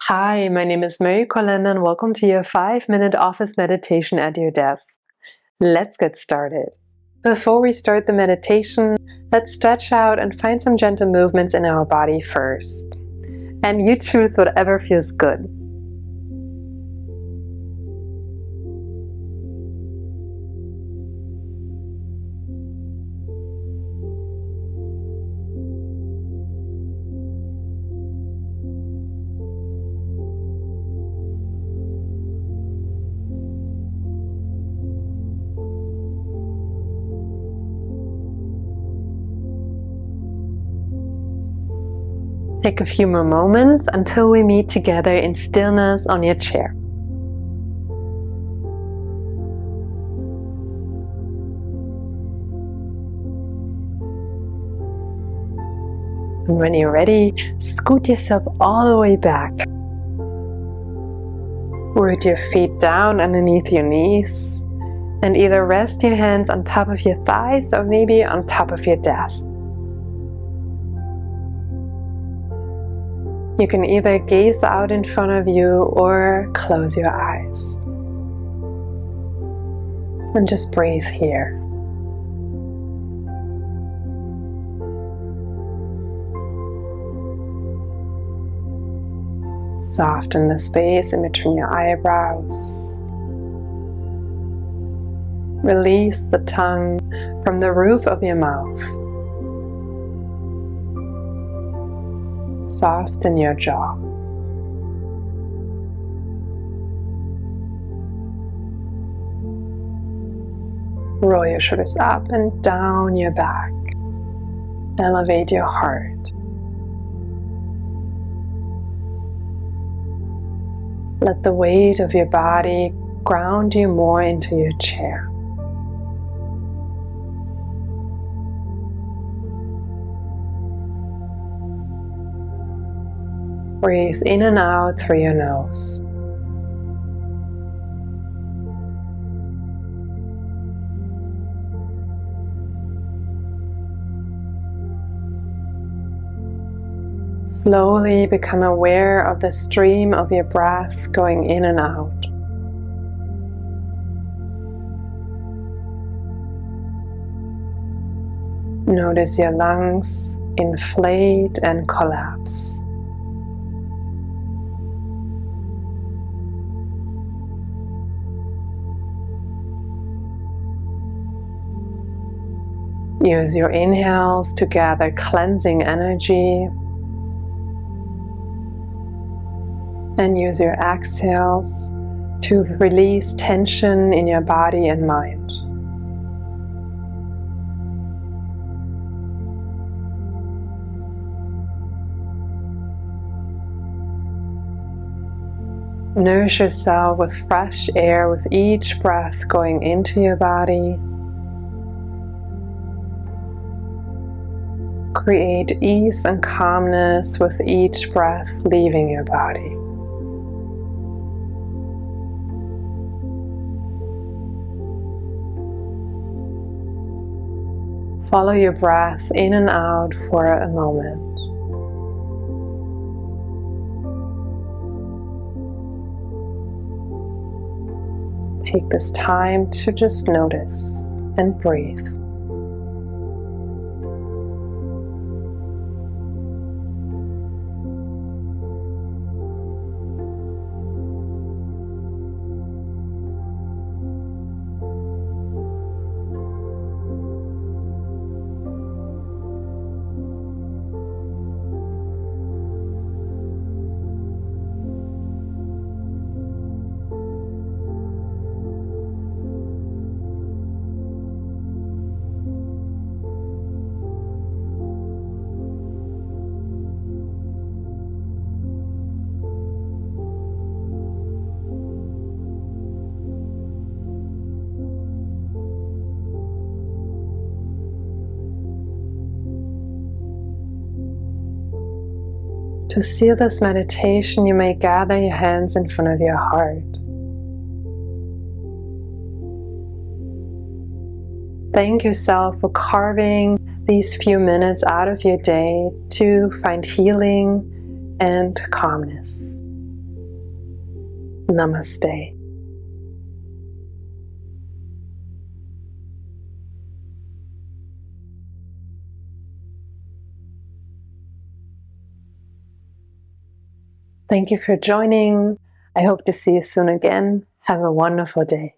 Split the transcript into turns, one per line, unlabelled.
Hi, my name is Mary Colin and welcome to your 5-minute office meditation at your desk. Let's get started. Before we start the meditation, let's stretch out and find some gentle movements in our body first. And you choose whatever feels good. Take a few more moments until we meet together in stillness on your chair. And when you're ready, scoot yourself all the way back. Root your feet down underneath your knees and either rest your hands on top of your thighs or maybe on top of your desk. You can either gaze out in front of you or close your eyes. And just breathe here. Soften the space in between your eyebrows. Release the tongue from the roof of your mouth. Soften your jaw. Roll your shoulders up and down your back. Elevate your heart. Let the weight of your body ground you more into your chair. Breathe in and out through your nose. Slowly become aware of the stream of your breath going in and out. Notice your lungs inflate and collapse. Use your inhales to gather cleansing energy and use your exhales to release tension in your body and mind. Nourish yourself with fresh air with each breath going into your body. Create ease and calmness with each breath leaving your body. Follow your breath in and out for a moment. Take this time to just notice and breathe. To seal this meditation, you may gather your hands in front of your heart. Thank yourself for carving these few minutes out of your day to find healing and calmness. Namaste. Thank you for joining. I hope to see you soon again. Have a wonderful day.